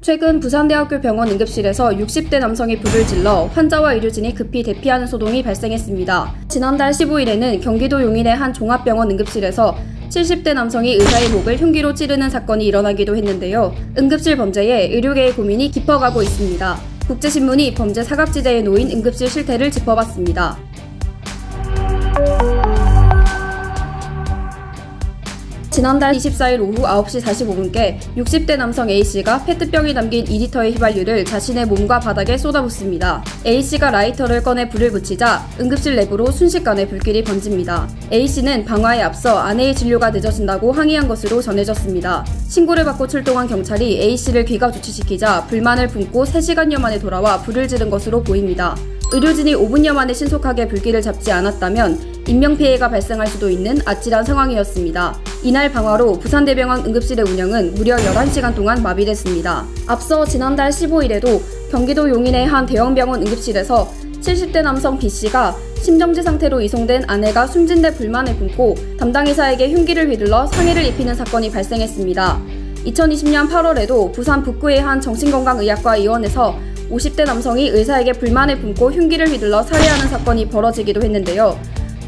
최근 부산대학교 병원 응급실에서 60대 남성이 불을 질러 환자와 의료진이 급히 대피하는 소동이 발생했습니다. 지난달 15일에는 경기도 용인의 한 종합병원 응급실에서 70대 남성이 의사의 목을 흉기로 찌르는 사건이 일어나기도 했는데요. 응급실 범죄에 의료계의 고민이 깊어가고 있습니다. 국제신문이 범죄 사각지대에 놓인 응급실 실태를 짚어봤습니다. 지난달 24일 오후 9시 45분께 60대 남성 A씨가 페트병이 담긴 2리터의 휘발유를 자신의 몸과 바닥에 쏟아붓습니다. A씨가 라이터를 꺼내 불을 붙이자 응급실 내부로 순식간에 불길이 번집니다. A씨는 방화에 앞서 아내의 진료가 늦어진다고 항의한 것으로 전해졌습니다. 신고를 받고 출동한 경찰이 A씨를 귀가 조치시키자 불만을 품고 3시간여 만에 돌아와 불을 지른 것으로 보입니다. 의료진이 5분여 만에 신속하게 불길을 잡지 않았다면 인명피해가 발생할 수도 있는 아찔한 상황이었습니다. 이날 방화로 부산대병원 응급실의 운영은 무려 11시간 동안 마비됐습니다. 앞서 지난달 15일에도 경기도 용인의 한 대형병원 응급실에서 70대 남성 B씨가 심정지 상태로 이송된 아내가 숨진 데 불만을 품고 담당 의사에게 흉기를 휘둘러 상해를 입히는 사건이 발생했습니다. 2020년 8월에도 부산 북구의 한 정신건강의학과 의원에서 50대 남성이 의사에게 불만을 품고 흉기를 휘둘러 살해하는 사건이 벌어지기도 했는데요.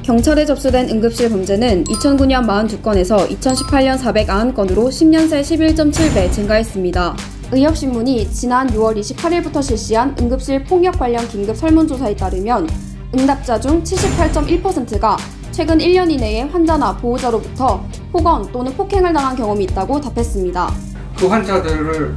경찰에 접수된 응급실 범죄는 2009년 42건에서 2018년 490건으로 10년 새 11.7배 증가했습니다. 의협신문이 지난 6월 28일부터 실시한 응급실 폭력 관련 긴급 설문조사에 따르면 응답자 중 78.1%가 최근 1년 이내에 환자나 보호자로부터 폭언 또는 폭행을 당한 경험이 있다고 답했습니다. 그 환자들을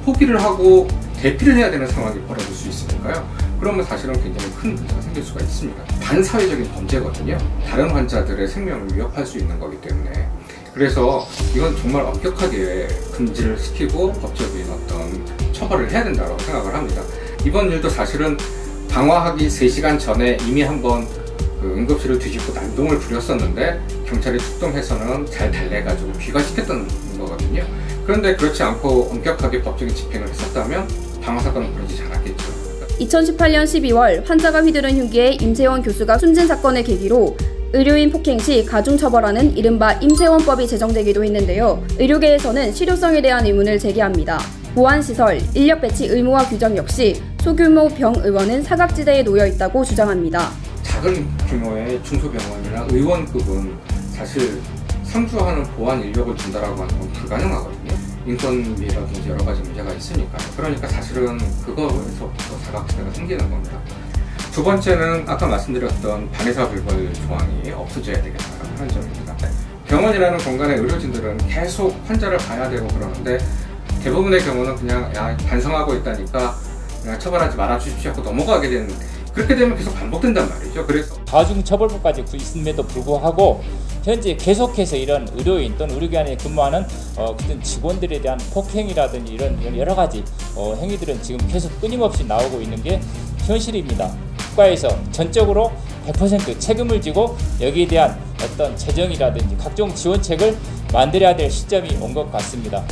포기를 하고 대피를 해야 되는 상황이 벌어질 수 있으니까요. 그러면 사실은 굉장히 큰 문제가 생길 수가 있습니다. 반사회적인 범죄거든요. 다른 환자들의 생명을 위협할 수 있는 거기 때문에. 그래서 이건 정말 엄격하게 금지를 시키고 법적인 어떤 처벌을 해야 된다고 생각을 합니다. 이번 일도 사실은 방화하기 3시간 전에 이미 한번 응급실을 뒤집고 난동을 부렸었는데 경찰이 출동해서는 잘 달래가지고 귀가시켰던 거거든요. 그런데 그렇지 않고 엄격하게 법적인 집행을 했었다면 방화 사건은 벌어지지 않았겠죠. 2018년 12월 환자가 휘두른 흉기에 임세원 교수가 숨진 사건을 계기로 의료인 폭행 시 가중처벌하는 이른바 임세원법이 제정되기도 했는데요. 의료계에서는 실효성에 대한 의문을 제기합니다. 보안시설, 인력배치 의무화 규정 역시 소규모 병의원은 사각지대에 놓여 있다고 주장합니다. 작은 규모의 중소병원이나 의원급은 사실 상주하는 보안 인력을 준다라고 하는 건 불가능하거든요. 인건비라든지 여러 가지 문제가 있으니까요. 그러니까 사실은 그거에서부터 사각지대가 생기는 겁니다. 두 번째는 아까 말씀드렸던 반의사 불벌 조항이 없어져야 되겠다는 하는 점입니다. 병원이라는 공간에 의료진들은 계속 환자를 봐야 되고 그러는데 대부분의 경우는 그냥 반성하고 있다니까 그냥 처벌하지 말아 주십시오 하고 넘어가게 되는, 그렇게 되면 계속 반복된단 말이죠. 그래서 가중처벌법까지 있음에도 불구하고 현재 계속해서 이런 의료인 또는 의료기관에 근무하는 어떤 직원들에 대한 폭행이라든지 이런 여러 가지 행위들은 지금 계속 끊임없이 나오고 있는 게 현실입니다. 국가에서 전적으로 100% 책임을 지고 여기에 대한 어떤 재정이라든지 각종 지원책을 만들어야 될 시점이 온 것 같습니다.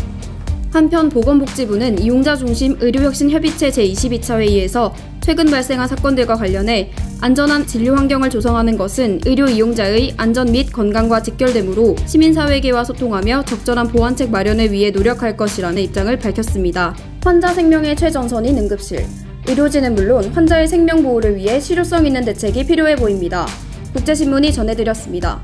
한편 보건복지부는 이용자 중심 의료혁신협의체 제22차 회의에서 최근 발생한 사건들과 관련해 안전한 진료 환경을 조성하는 것은 의료 이용자의 안전 및 건강과 직결되므로 시민사회계와 소통하며 적절한 보완책 마련을 위해 노력할 것이라는 입장을 밝혔습니다. 환자 생명의 최전선인 응급실. 의료진은 물론 환자의 생명 보호를 위해 실효성 있는 대책이 필요해 보입니다. 국제신문이 전해드렸습니다.